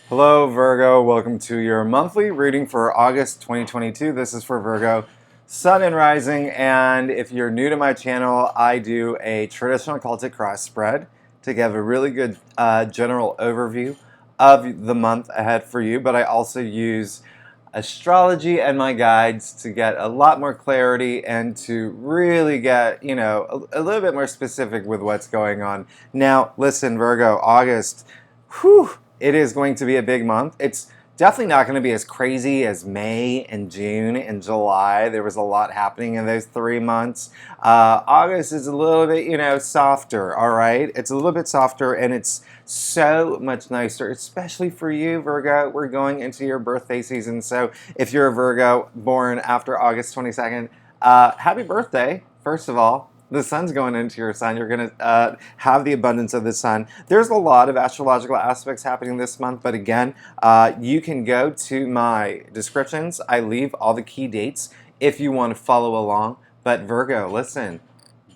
Hello, Virgo. Welcome to your monthly reading for August 2022. This is for Virgo, Sun and Rising. And if you're new to my channel, I do a traditional Celtic cross spread to give a really good general overview of the month ahead for you. But I also use astrology and my guides to get a lot more clarity and to really get, a little bit more specific with what's going on. Now, listen, Virgo, August, whew, it is going to be a big month. It's definitely not going to be as crazy as May and June and July. There was a lot happening in those 3 months. August is a little bit, softer, all right? It's a little bit softer and it's so much nicer, especially for you, Virgo. We're going into your birthday season. So if you're a Virgo born after August 22nd, happy birthday, first of all. The sun's going into your sign. You're going to have the abundance of the sun. There's a lot of astrological aspects happening this month, but again, you can go to my descriptions. I leave all the key dates if you want to follow along. But Virgo, listen,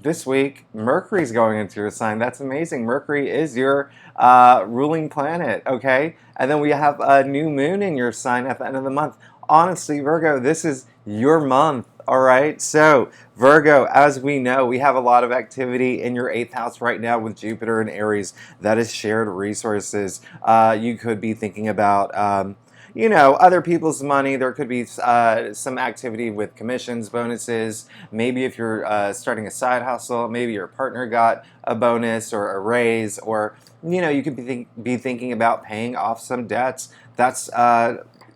this week, Mercury's going into your sign. That's amazing. Mercury is your ruling planet, okay? And then we have a new moon in your sign at the end of the month. Honestly, Virgo, this is your month. All right, so Virgo, as we know, we have a lot of activity in your 8th house right now with Jupiter and Aries. That is shared resources. You could be thinking about, other people's money. There could be some activity with commissions, bonuses. Maybe if you're starting a side hustle, maybe your partner got a bonus or a raise, or, you could be thinking about paying off some debts. That's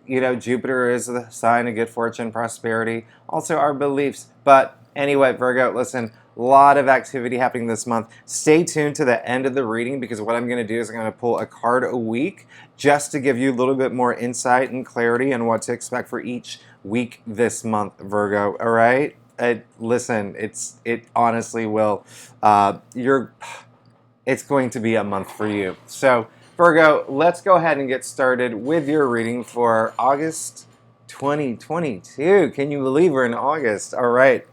Jupiter is the sign of good fortune, prosperity, also our beliefs. But anyway, Virgo, listen, a lot of activity happening this month. Stay tuned to the end of the reading because what I'm going to do is I'm going to pull a card a week just to give you a little bit more insight and clarity on what to expect for each week this month, Virgo. All right? Listen, it honestly will. It's going to be a month for you. So, Virgo, let's go ahead and get started with your reading for August 2022. Can you believe we're in August? All right.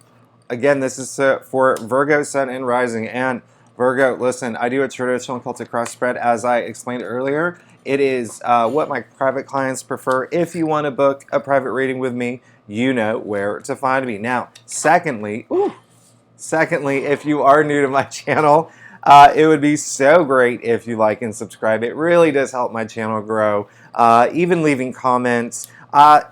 Again, this is for Virgo, Sun, and Rising. And Virgo, listen, I do a traditional Celtic cross spread, as I explained earlier. It is what my private clients prefer. If you want to book a private reading with me, you know where to find me. Now, secondly, if you are new to my channel, it would be so great if you like and subscribe. It really does help my channel grow. Even leaving comments.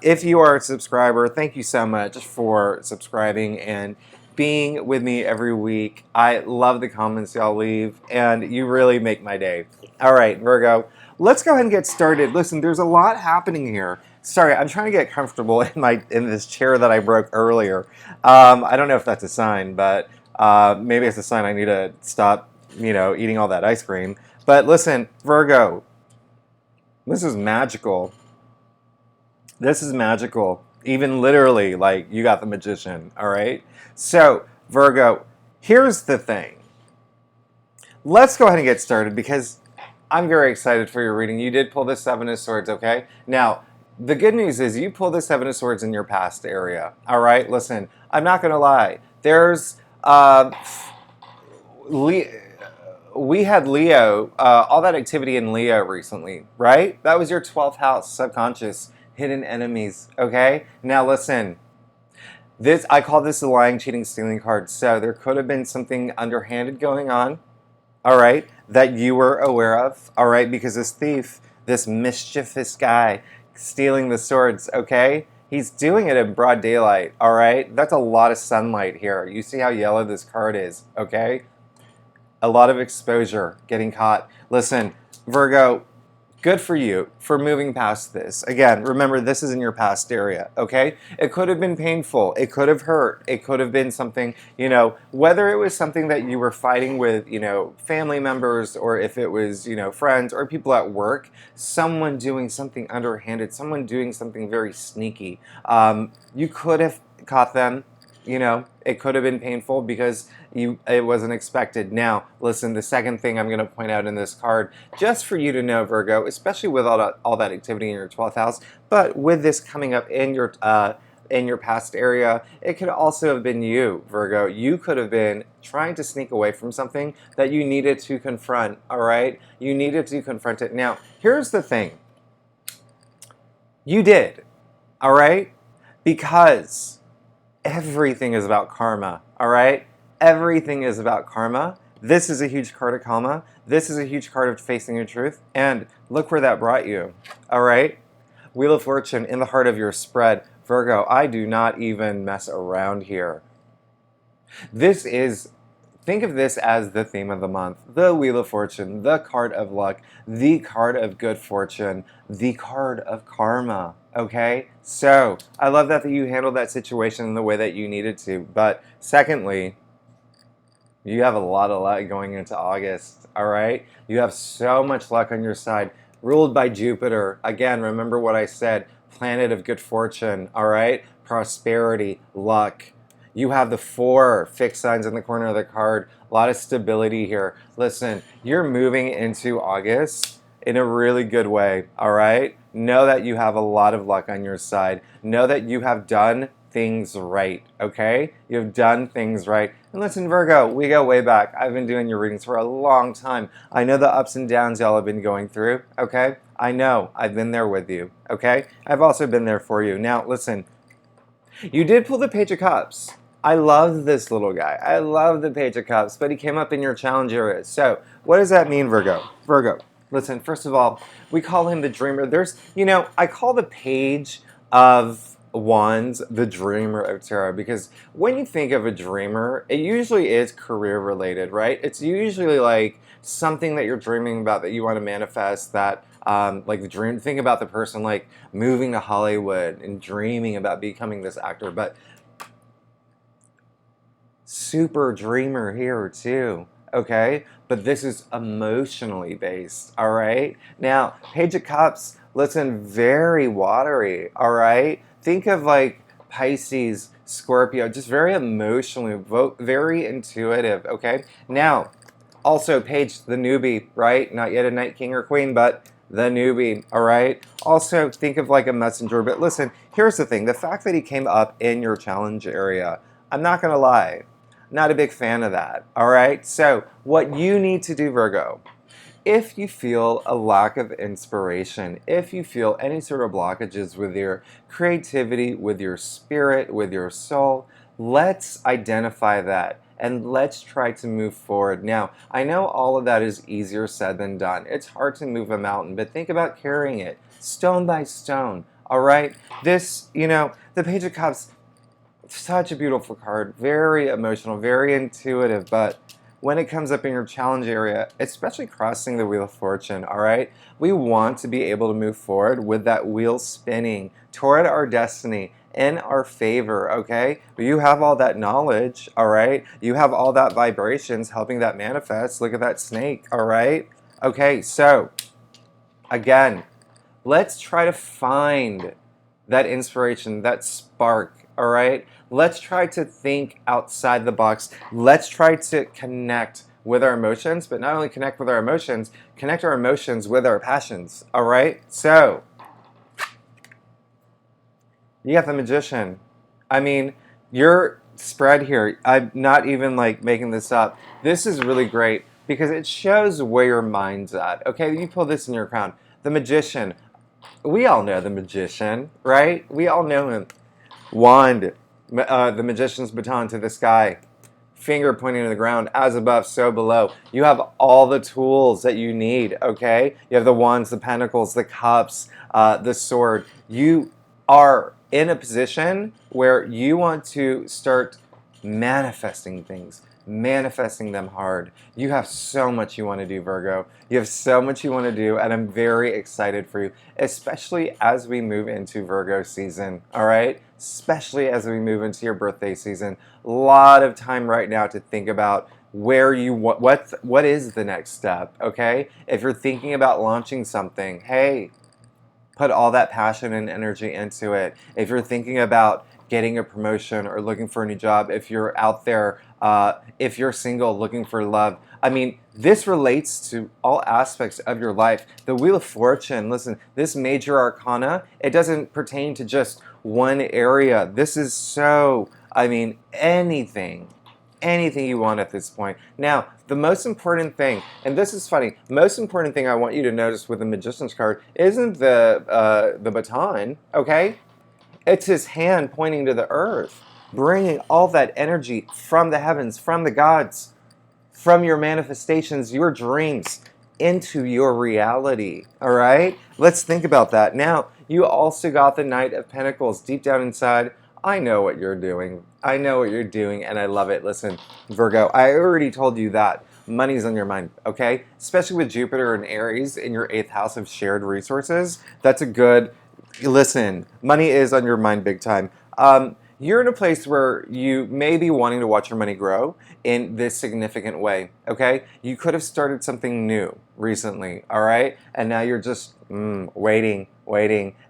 If you are a subscriber, thank you so much for subscribing and being with me every week. I love the comments y'all leave, and you really make my day. All right, Virgo, let's go ahead and get started. Listen, there's a lot happening here. Sorry, I'm trying to get comfortable in this chair that I broke earlier. I don't know if that's a sign, but maybe it's a sign I need to stop eating all that ice cream. But listen, Virgo, this is magical. This is magical. Even literally, like, you got the magician, all right? So, Virgo, here's the thing. Let's go ahead and get started because I'm very excited for your reading. You did pull the Seven of Swords, okay? Now, the good news is you pulled the Seven of Swords in your past area, all right? Listen, I'm not going to lie. There's... we had Leo, all that activity in Leo recently, right? That was your 12th house, subconscious, hidden enemies, okay? Now listen, I call this the lying, cheating, stealing card. So there could have been something underhanded going on, all right, that you were aware of, all right? Because this thief, this mischievous guy stealing the swords, okay? He's doing it in broad daylight, all right? That's a lot of sunlight here. You see how yellow this card is, okay? A lot of exposure, getting caught. Listen, Virgo, good for you for moving past this. Again, remember, this is in your past area, okay? It could have been painful. It could have hurt. It could have been something, whether it was something that you were fighting with, family members, or if it was, friends or people at work, someone doing something underhanded, someone doing something very sneaky. You could have caught them. It could have been painful because it wasn't expected. Now, listen, the second thing I'm going to point out in this card, just for you to know, Virgo, especially with all that activity in your 12th house, but with this coming up in your past area, it could also have been you, Virgo. You could have been trying to sneak away from something that you needed to confront, all right? You needed to confront it. Now, here's the thing. You did, all right? Because everything is about karma, all right? Everything is about karma. This is a huge card of karma. This is a huge card of facing your truth. And look where that brought you, all right? Wheel of Fortune in the heart of your spread. Virgo, I do not even mess around here. This is, think of this as the theme of the month. The Wheel of Fortune, the card of luck, the card of good fortune, the card of karma, okay? So, I love that you handled that situation in the way that you needed to. But secondly, you have a lot of luck going into August, all right? You have so much luck on your side, ruled by Jupiter. Again, remember what I said, planet of good fortune, all right? Prosperity, luck. You have the 4 fixed signs in the corner of the card. A lot of stability here. Listen, you're moving into August in a really good way, all right? Know that you have a lot of luck on your side. Know that you have done things right, okay? You've done things right. And listen, Virgo, we go way back. I've been doing your readings for a long time. I know the ups and downs y'all have been going through, okay? I know. I've been there with you, okay? I've also been there for you. Now, listen, you did pull the Page of Cups. I love this little guy. I love the Page of Cups, but he came up in your challenge area. So, what does that mean, Virgo? Virgo, listen, first of all, we call him the dreamer. There's, I call the Page of Wands the dreamer of tarot because when you think of a dreamer, it usually is career related, right? It's usually like something that you're dreaming about that you want to manifest that like the dream. Think about the person like moving to Hollywood and dreaming about becoming this actor, but super dreamer here too, okay? But this is emotionally based, all right? Now, Page of Cups, listen, very watery, all right? Think of like Pisces, Scorpio, just very emotionally, very intuitive, okay? Now, also Page, the newbie, right? Not yet a Night King or Queen, but the newbie, all right? Also, think of like a messenger, but listen, here's the thing. The fact that he came up in your challenge area, I'm not going to lie, not a big fan of that, all right? So what you need to do, Virgo, if you feel a lack of inspiration, if you feel any sort of blockages with your creativity, with your spirit, with your soul, let's identify that and let's try to move forward. Now, I know all of that is easier said than done. It's hard to move a mountain, but think about carrying it stone by stone, all right? This, the Page of Cups, such a beautiful card, very emotional, very intuitive, but when it comes up in your challenge area, especially crossing the Wheel of Fortune, all right, we want to be able to move forward with that wheel spinning toward our destiny in our favor, okay? But you have all that knowledge, all right? You have all that vibrations helping that manifest. Look at that snake, all right? Okay, so again, let's try to find that inspiration, that spark, all right? Let's try to think outside the box. Let's try to connect with our emotions, but not only connect with our emotions with our passions, all right? So, you got the Magician. I mean, your spread here, I'm not even like making this up. This is really great because it shows where your mind's at, okay? You pull this in your crown. The Magician. We all know the Magician, right? We all know him. Wand, the Magician's baton to the sky, finger pointing to the ground, as above, so below. You have all the tools that you need, okay? You have the wands, the pentacles, the cups, the sword. You are in a position where you want to start manifesting things, manifesting them hard. You have so much you want to do, Virgo. You have so much you want to do, and I'm very excited for you, especially as we move into Virgo season, all right? Especially as we move into your birthday season. A lot of time right now to think about where you what is the next step, okay? If you're thinking about launching something, hey, put all that passion and energy into it. If you're thinking about getting a promotion or looking for a new job, if you're out there, if you're single looking for love, I mean, this relates to all aspects of your life. The Wheel of Fortune, listen, this major arcana, it doesn't pertain to just one area. This is so, I mean, anything anything you want at this point. Now, the most important thing, and this is funny, most important thing I want you to notice with the Magician's card isn't the baton, okay? It's his hand pointing to the earth, bringing all that energy from the heavens, from the gods, from your manifestations, your dreams, into your reality, all right? Let's think about that. Now, you also got the Knight of Pentacles deep down inside. I know what you're doing. I know what you're doing, and I love it. Listen, Virgo, I already told you that money's on your mind, okay? Especially with Jupiter and Aries in your 8th house of shared resources. That's a good, listen, money is on your mind big time. You're in a place where you may be wanting to watch your money grow in this significant way, okay? You could have started something new recently, all right? And now you're just waiting,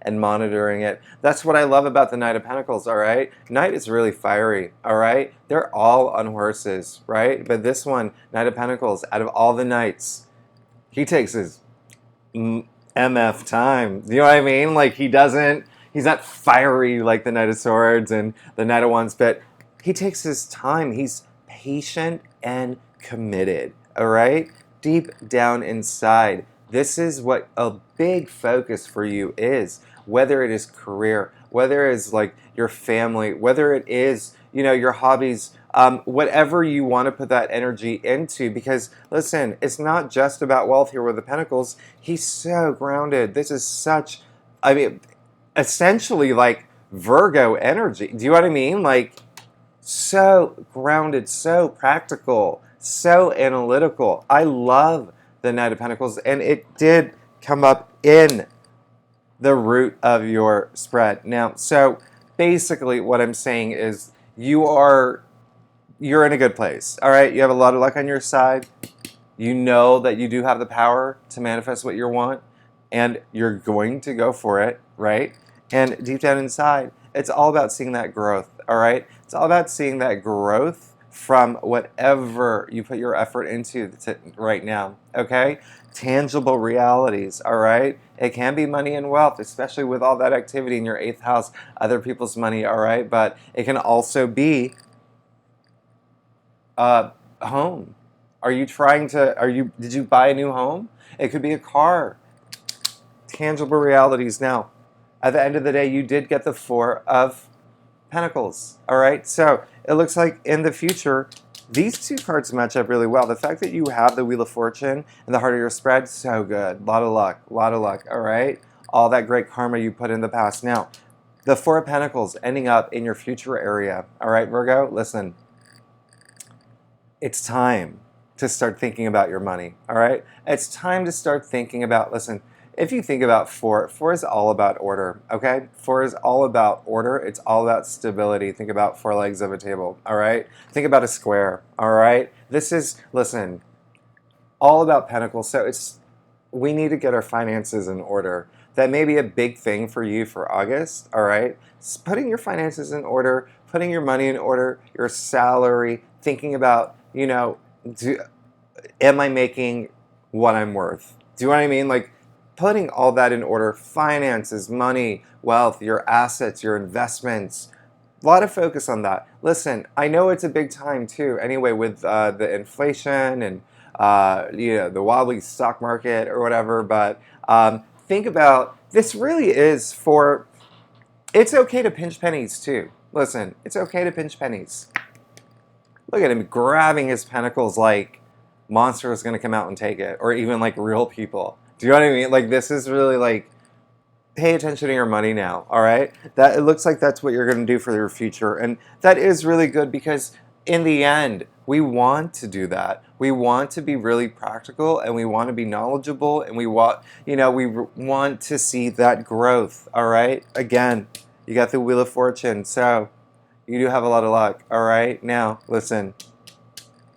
and monitoring it. That's what I love about the Knight of Pentacles, all right? Knight is really fiery, all right? They're all on horses, right? But this one, Knight of Pentacles, out of all the knights, he takes his MF time. You know what I mean? Like he's not fiery like the Knight of Swords and the Knight of Wands, but he takes his time. He's patient and committed, all right? Deep down inside, this is what a big focus for you is, whether it is career, whether it is like your family, whether it is, your hobbies, whatever you want to put that energy into, because listen, it's not just about wealth here with the Pentacles. He's so grounded. This is such, essentially like Virgo energy. Do you know what I mean? Like so grounded, so practical, so analytical. I love the Knight of Pentacles, and it did come up in the root of your spread. Now, so basically what I'm saying is you're in a good place, all right? You have a lot of luck on your side. You know that you do have the power to manifest what you want, and you're going to go for it, right? And deep down inside, it's all about seeing that growth, all right? It's all about seeing that growth from whatever you put your effort into right now, okay? Tangible realities, all right? It can be money and wealth, especially with all that activity in your 8th house, other people's money, all right? But it can also be home. Did you buy a new home? It could be a car. Tangible realities. Now, at the end of the day, you did get the 4 of Pentacles, all right? So it looks like in the future, these two cards match up really well. The fact that you have the Wheel of Fortune and the Heart of your spread, so good. A lot of luck, all right? All that great karma you put in the past. Now, the 4 of Pentacles ending up in your future area, all right, Virgo? Listen, it's time to start thinking about your money, all right? It's time to start thinking about, listen, if you think about 4 is all about order, okay? 4 is all about order. It's all about stability. Think about 4 legs of a table, all right? Think about a square, all right? This is, listen, all about Pentacles. So we need to get our finances in order. That may be a big thing for you for August, all right? Putting your finances in order, putting your money in order, your salary, thinking about, am I making what I'm worth? Do you know what I mean? Like, putting all that in order, finances, money, wealth, your assets, your investments, a lot of focus on that. Listen, I know it's a big time too, anyway, with the inflation and the wobbly stock market or whatever, but think about, this really is it's okay to pinch pennies too. Listen, it's okay to pinch pennies. Look at him grabbing his pentacles like monster is going to come out and take it, or even like real people. Do you know what I mean? Like, this is really like, pay attention to your money now, all right? That it looks like that's what you're going to do for your future, and that is really good because in the end, we want to do that. We want to be really practical, and we want to be knowledgeable, and we want to see that growth, all right? Again, you got the Wheel of Fortune, so you do have a lot of luck, all right? Now, listen,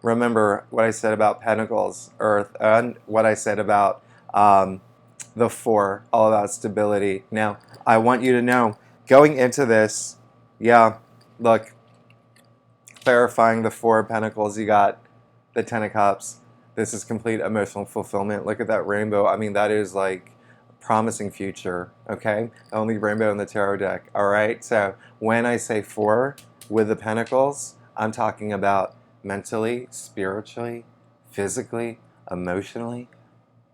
remember what I said about Pentacles, Earth, and what I said about the 4, all about stability. Now, I want you to know, going into this, look, clarifying the 4 of Pentacles, you got the 10 of Cups. This is complete emotional fulfillment. Look at that rainbow. I mean, that is like a promising future, okay? The only rainbow in the tarot deck, all right? So when I say 4 with the Pentacles, I'm talking about mentally, spiritually, physically, emotionally.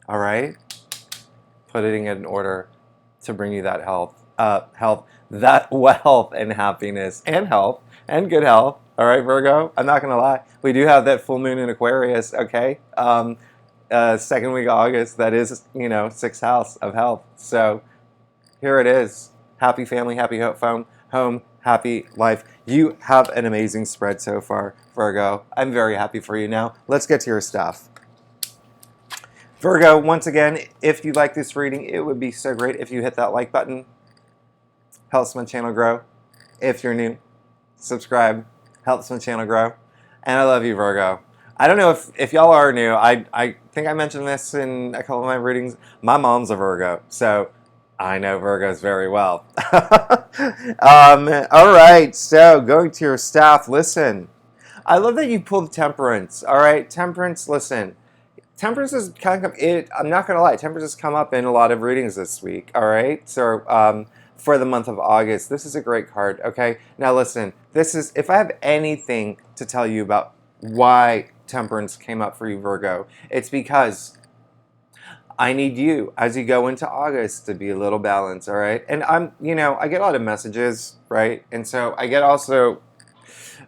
All right? Putting it in order to bring you that that wealth and happiness and health and good health. All right, Virgo? I'm not going to lie. We do have that full moon in Aquarius, okay? Second week of August, that is, sixth house of health. So here it is. Happy family, happy home, happy life. You have an amazing spread so far, Virgo. I'm very happy for you now. Let's get to your stuff. Virgo, once again, if you like this reading, it would be so great if you hit that like button. Helps my channel grow. If you're new, subscribe. Helps my channel grow. And I love you, Virgo. I don't know if y'all are new. I think I mentioned this in a couple of my readings. My mom's a Virgo, so I know Virgos very well. All right, so going to your staff, listen. I love that you pulled Temperance. All right, Temperance, listen. Temperance is kind of, I'm not going to lie, Temperance has come up in a lot of readings this week, all right? So for the month of August, this is a great card, okay? Now listen, this is, if I have anything to tell you about why Temperance came up for you, Virgo, it's because I need you, as you go into August, to be a little balanced, all right? And I get a lot of messages, right? And so I get also,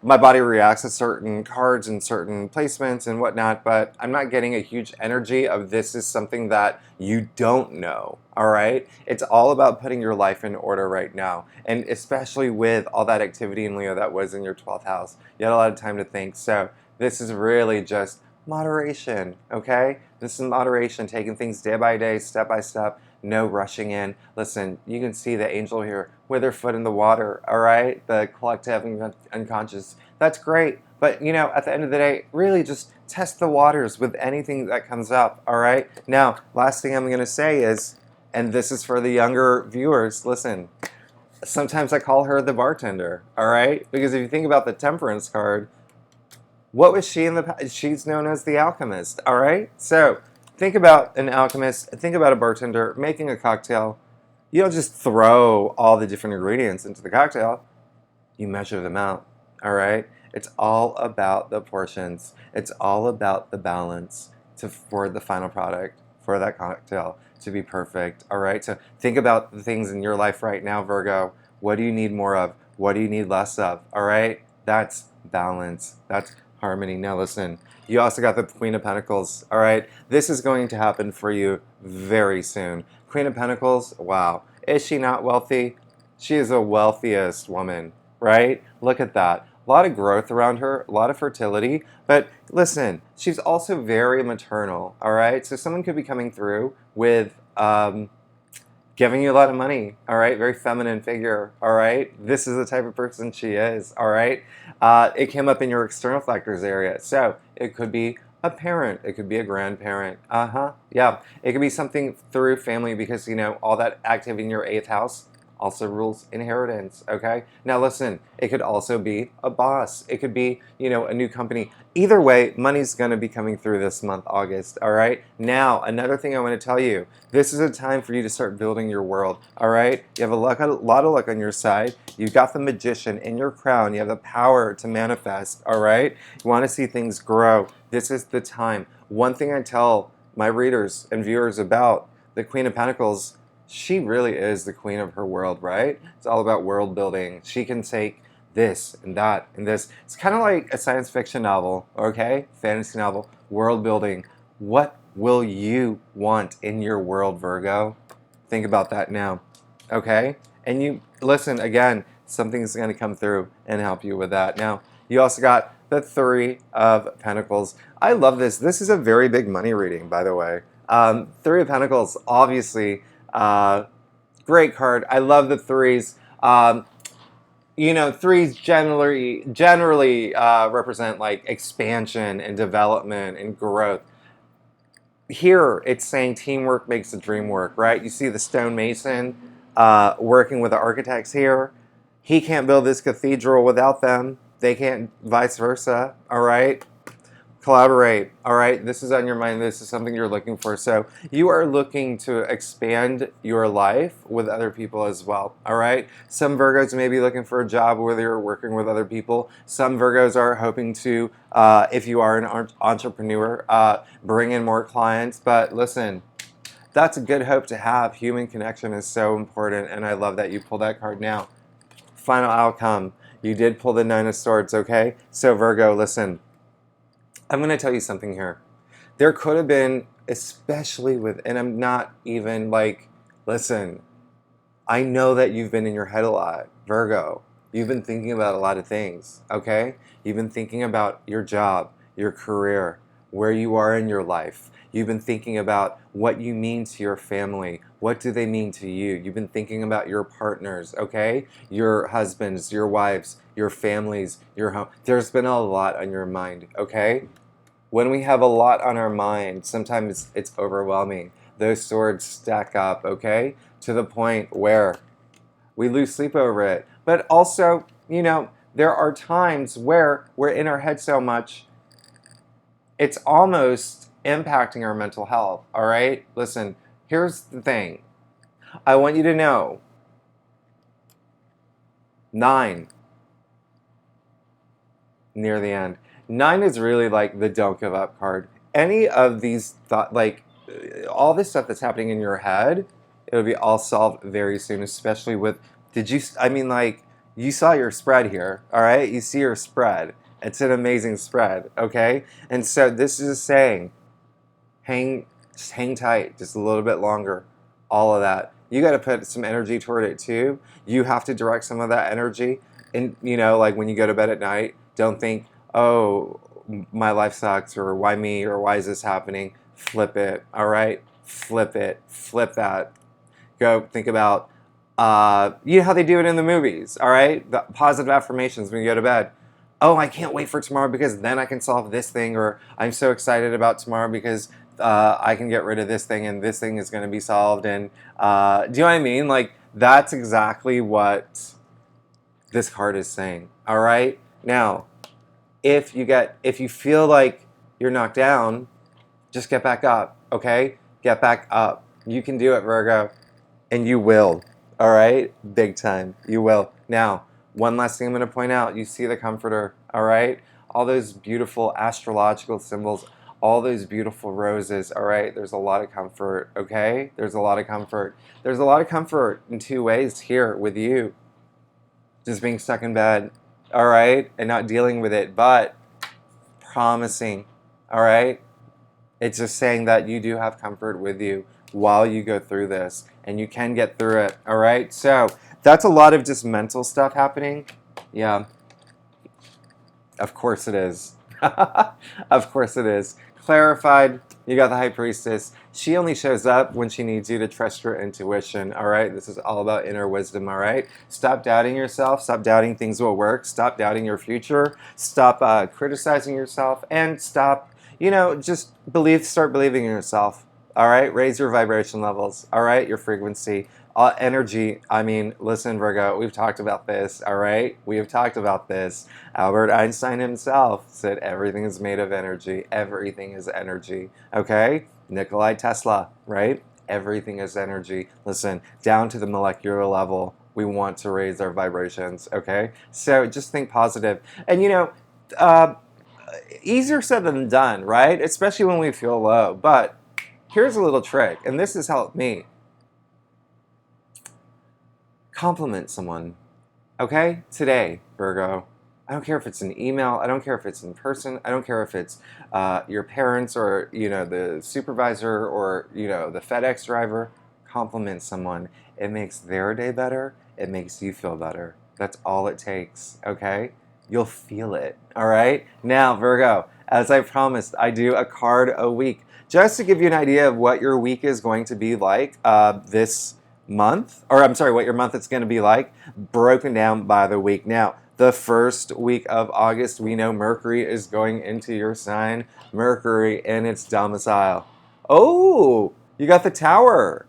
my body reacts to certain cards and certain placements and whatnot, but I'm not getting a huge energy of this is something that you don't know, all right? It's all about putting your life in order right now, and especially with all that activity in Leo that was in your 12th house. You had a lot of time to think, so this is really just moderation, okay? This is moderation, taking things day by day, step by step, no rushing in. Listen, you can see the angel here with her foot in the water, all right? The collective and unconscious. That's great. But, at the end of the day, really just test the waters with anything that comes up, all right? Now, last thing I'm going to say is, and this is for the younger viewers, listen, sometimes I call her the bartender, all right? Because if you think about the Temperance card, what was she in the past? She's known as the alchemist, all right? So think about an alchemist, think about a bartender making a cocktail. You don't just throw all the different ingredients into the cocktail. You measure them out, all right? It's all about the portions. It's all about the balance for the final product, for that cocktail to be perfect, all right? So think about the things in your life right now, Virgo. What do you need more of? What do you need less of, all right? That's balance. That's harmony. Now listen, you also got the Queen of Pentacles, all right? This is going to happen for you very soon. Queen of Pentacles, wow. Is she not wealthy? She is the wealthiest woman, right? Look at that. A lot of growth around her, a lot of fertility, but listen, she's also very maternal, all right? So someone could be coming through with giving you a lot of money, all right? Very feminine figure, all right? This is the type of person she is, all right? It came up in your external factors area. So it could be a parent. It could be a grandparent. Yeah. It could be something through family because, all that activity in your 8th house also rules inheritance, okay? Now listen, it could also be a boss. It could be, a new company. Either way, money's gonna be coming through this month, August, all right? Now, another thing I wanna tell you, this is a time for you to start building your world, all right? You have a lot of luck on your side. You've got the Magician in your crown. You have the power to manifest, all right? You wanna see things grow. This is the time. One thing I tell my readers and viewers about the Queen of Pentacles, she really is the queen of her world, right? It's all about world building. She can take this and that and this. It's kind of like a science fiction novel, okay? Fantasy novel, world building. What will you want in your world, Virgo? Think about that now, okay? And you, listen, again, something's going to come through and help you with that. Now, you also got the Three of Pentacles. I love this. This is a very big money reading, by the way. Three of Pentacles, obviously, great card. I love the threes. Threes generally represent like expansion and development and growth. Here, it's saying teamwork makes the dream work, right? You see the stonemason working with the architects here. He can't build this cathedral without them. They can't, vice versa, all right? Collaborate, all right? This is on your mind. This is something you're looking for. So you are looking to expand your life with other people as well, all right? Some Virgos may be looking for a job where they're working with other people. Some Virgos are hoping to, if you are an entrepreneur, bring in more clients. But listen, that's a good hope to have. Human connection is so important, and I love that you pulled that card now. Final outcome. You did pull the Nine of Swords, okay? So Virgo, listen. I'm going to tell you something here. There could have been, especially with, and I'm not even like, listen, I know that you've been in your head a lot, Virgo. You've been thinking about a lot of things, okay? You've been thinking about your job, your career, where you are in your life. You've been thinking about what you mean to your family. What do they mean to you? You've been thinking about your partners, okay? Your husbands, your wives, your families, your home. There's been a lot on your mind, okay? When we have a lot on our mind, sometimes it's overwhelming. Those swords stack up, okay? To the point where we lose sleep over it. But also, you know, there are times where we're in our head so much, it's almost impacting our mental health, all right? Listen, here's the thing. I want you to know, 9, near the end. 9 is really like the don't give up card. Any of these all this stuff that's happening in your head, it'll be all solved very soon, especially with, you saw your spread here, all right? You see your spread. It's an amazing spread, okay? And so this is saying, just hang tight, just a little bit longer, all of that. You got to put some energy toward it too. You have to direct some of that energy. And, like when you go to bed at night, don't think, oh, my life sucks, or why me, or why is this happening? Flip it, all right? Flip it, flip that. Go think about, you know how they do it in the movies, all right? The positive affirmations when you go to bed. Oh, I can't wait for tomorrow because then I can solve this thing, or I'm so excited about tomorrow because I can get rid of this thing and this thing is going to be solved. And do you know what I mean? Like, that's exactly what this card is saying, all right? Now, if you feel like you're knocked down, just get back up, okay? Get back up. You can do it, Virgo, and you will, all right? Big time, you will. Now, one last thing I'm going to point out, you see the comforter, all right? All those beautiful astrological symbols, all those beautiful roses, all right? There's a lot of comfort, okay? There's a lot of comfort. There's a lot of comfort in 2 ways here with you. Just being stuck in bed, all right? And not dealing with it, but promising, all right? It's just saying that you do have comfort with you while you go through this, and you can get through it, all right? So that's a lot of just mental stuff happening. Yeah, of course it is. Of course it is. Clarified, you got the High Priestess. She only shows up when she needs you to trust your intuition, all right? This is all about inner wisdom, all right? Stop doubting yourself. Stop doubting things will work. Stop doubting your future. Stop criticizing yourself, and stop, just start believing in yourself, all right? Raise your vibration levels, all right? Your frequency. Energy, listen, Virgo, we've talked about this, all right? We have talked about this. Albert Einstein himself said everything is made of energy. Everything is energy, okay? Nikola Tesla, right? Everything is energy. Listen, down to the molecular level, we want to raise our vibrations, okay? So just think positive. And, easier said than done, right? Especially when we feel low. But here's a little trick, and this has helped me. Compliment someone, okay? Today, Virgo. I don't care if it's an email. I don't care if it's in person. I don't care if it's your parents or, the supervisor or, the FedEx driver. Compliment someone. It makes their day better. It makes you feel better. That's all it takes, okay? You'll feel it, all right? Now, Virgo, as I promised, I do a card a week. Just to give you an idea of what your week is going to be like this month, or I'm sorry, what your month is going to be like, broken down by the week. Now, the first week of August, we know Mercury is going into your sign, Mercury in its domicile. Oh, you got the Tower.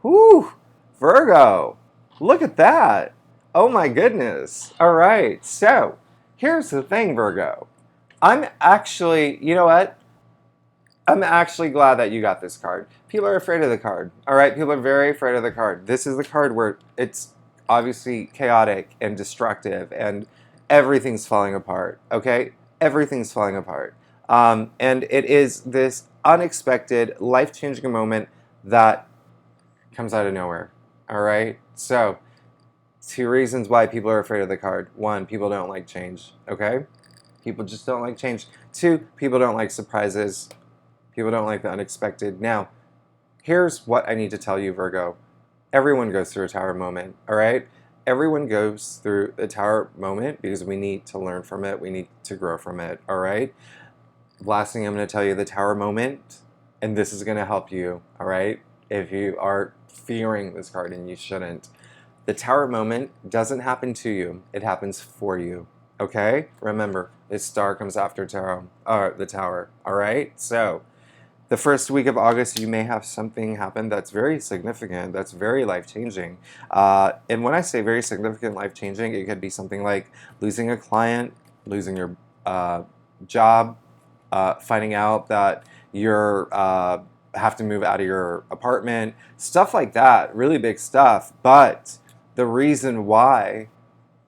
Whew, Virgo, look at that. Oh my goodness. All right, so here's the thing, Virgo. I'm actually, you know what? I'm actually glad that you got this card. People are afraid of the card. All right, people are very afraid of the card. This is the card where it's obviously chaotic and destructive, and everything's falling apart. Okay, everything's falling apart, and it is this unexpected, life-changing moment that comes out of nowhere. All right, so two reasons why people are afraid of the card. One, people don't like change. Okay, people just don't like change. Two, people don't like surprises. People don't like the unexpected. Now, here's what I need to tell you, Virgo. Everyone goes through a tower moment, all right? Everyone goes through a tower moment because we need to learn from it. We need to grow from it, all right? Last thing I'm going to tell you, the tower moment, and this is going to help you, all right? If you are fearing this card and you shouldn't. The tower moment doesn't happen to you. It happens for you, okay? Remember, this star comes after the tower, all right? So, the first week of August, you may have something happen that's very significant, that's very life-changing. And when I say very significant, life-changing, it could be something like losing a client, losing your job, finding out that you're have to move out of your apartment, stuff like that, really big stuff. But the reason why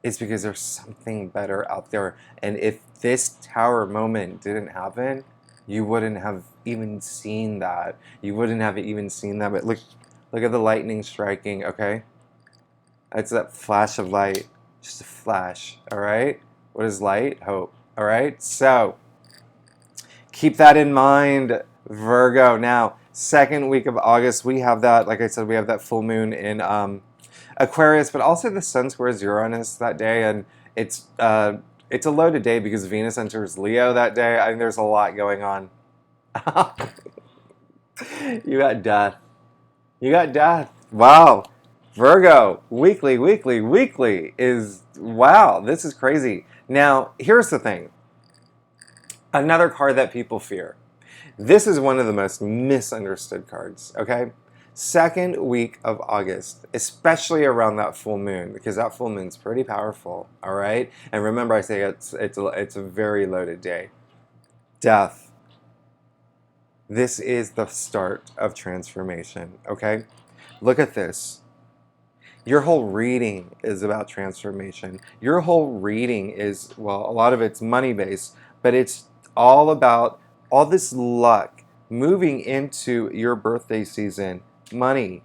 is because there's something better out there. And if this tower moment didn't happen, you wouldn't have even seen that. You wouldn't have even seen that. But look at the lightning striking, okay? It's that flash of light. Just a flash, all right? What is light? Hope, all right? So, keep that in mind, Virgo. Now, second week of August, we have that, like I said, we have that full moon in Aquarius, but also the sun squares Uranus that day, and it's a loaded day because Venus enters Leo that day. I mean, there's a lot going on. You got death. You got death. Wow. Virgo, weekly is, wow, this is crazy. Now, here's the thing. Another card that people fear. This is one of the most misunderstood cards, okay? Second week of August, especially around that full moon, because that full moon's pretty powerful, all right? And remember, I say it's a very loaded day. Death. This is the start of transformation, okay? Look at this. Your whole reading is about transformation. Your whole reading is, well, a lot of it's money-based, but it's all about all this luck moving into your birthday season. Money,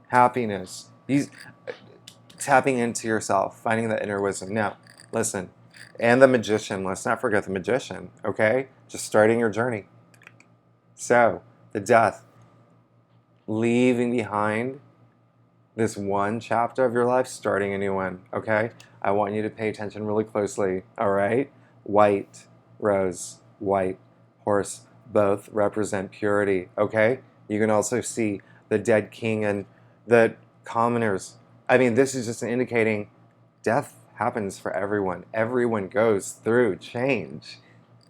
happiness. Tapping into yourself, finding that inner wisdom. Now, listen, and the magician. Let's not forget the magician, okay? Just starting your journey. So, the death. Leaving behind this one chapter of your life, starting a new one, okay? I want you to pay attention really closely, all right? White, rose, white, horse, both represent purity, okay? You can also see the dead king and the commoners. I mean, this is just indicating death happens for everyone. Everyone goes through change.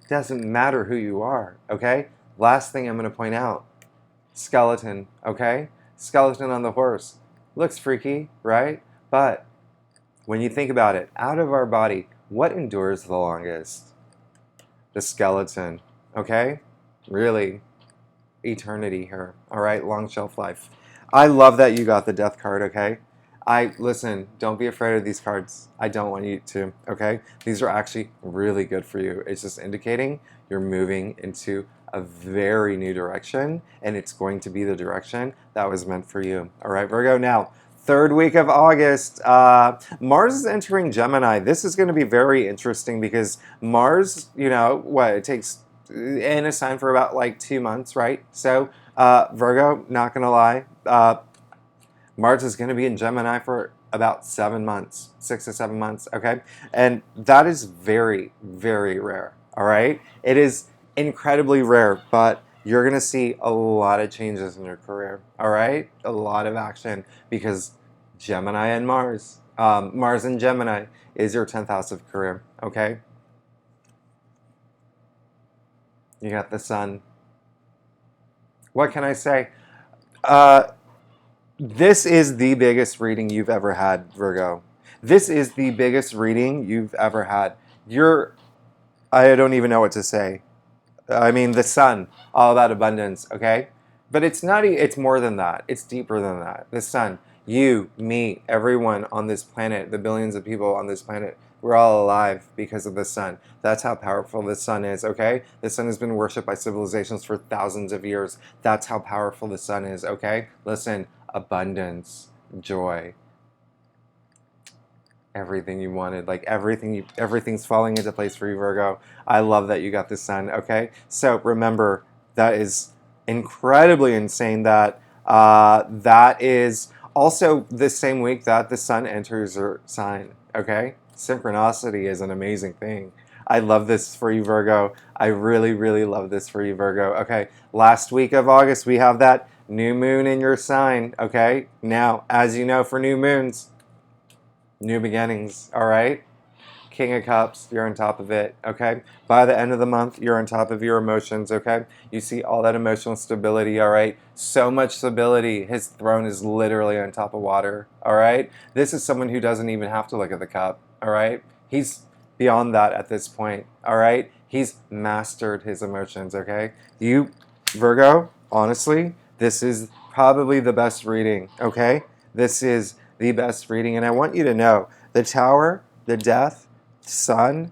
Doesn't matter who you are, okay? Last thing I'm going to point out, skeleton, okay? Skeleton on the horse. Looks freaky, right? But when you think about it, out of our body, what endures the longest? The skeleton, okay? Really, eternity here, all right? Long shelf life. I love that you got the death card, okay? Listen, don't be afraid of these cards. I don't want you to, okay? These are actually really good for you. It's just indicating you're moving into a very new direction, and it's going to be the direction that was meant for you. All right, Virgo. Now, third week of August, Mars is entering Gemini. This is going to be very interesting because Mars, you know, it takes in a sign for about like 2 months, right? So, Virgo, not going to lie, Mars is going to be in Gemini for about 7 months, 6 to 7 months, okay? And that is very, very rare, all right? It is incredibly rare, but you're going to see a lot of changes in your career, all right? A lot of action because Gemini and Mars, Mars and Gemini is your 10th house of career, okay? You got the sun. What can I say? This is the biggest reading you've ever had, Virgo. This is the biggest reading you've ever had. I don't even know what to say. I mean, the sun, all about abundance, okay? But it's not, it's more than that. It's deeper than that. The sun, you, me, everyone on this planet, the billions of people on this planet, we're all alive because of the sun. That's how powerful the sun is, okay? The sun has been worshipped by civilizations for thousands of years. That's how powerful the sun is, okay? Listen, abundance, joy, everything you wanted, like everything's falling into place for you, Virgo. I love that you got the sun. Okay, so remember, that is incredibly insane that that is also the same week that the sun enters your sign. Okay, synchronicity is an amazing thing. I love this for you, Virgo. I really, really love this for you, Virgo. Okay, last week of August we have that new moon in your sign. Okay, now as you know, for new moons, new beginnings, all right? King of Cups, you're on top of it, okay? By the end of the month, you're on top of your emotions, okay? You see all that emotional stability, all right? So much stability. His throne is literally on top of water, all right? This is someone who doesn't even have to look at the cup, all right? He's beyond that at this point, all right? He's mastered his emotions, okay? You, Virgo, honestly, this is probably the best reading, okay? This is the best reading, and I want you to know the Tower, the Death, Sun,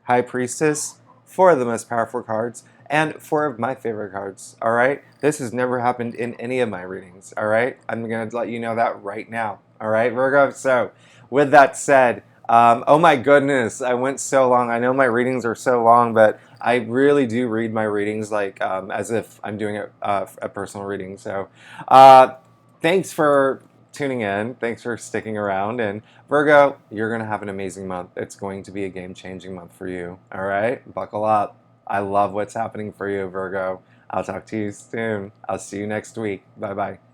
High Priestess, four of the most powerful cards, and four of my favorite cards, all right? This has never happened in any of my readings, all right? I'm going to let you know that right now, all right, Virgo? So, with that said, oh my goodness, I went so long. I know my readings are so long, but I really do read my readings like as if I'm doing a personal reading. So, thanks for tuning in. Thanks for sticking around. And Virgo, you're going to have an amazing month. It's going to be a game-changing month for you. All right? Buckle up. I love what's happening for you, Virgo. I'll talk to you soon. I'll see you next week. Bye-bye.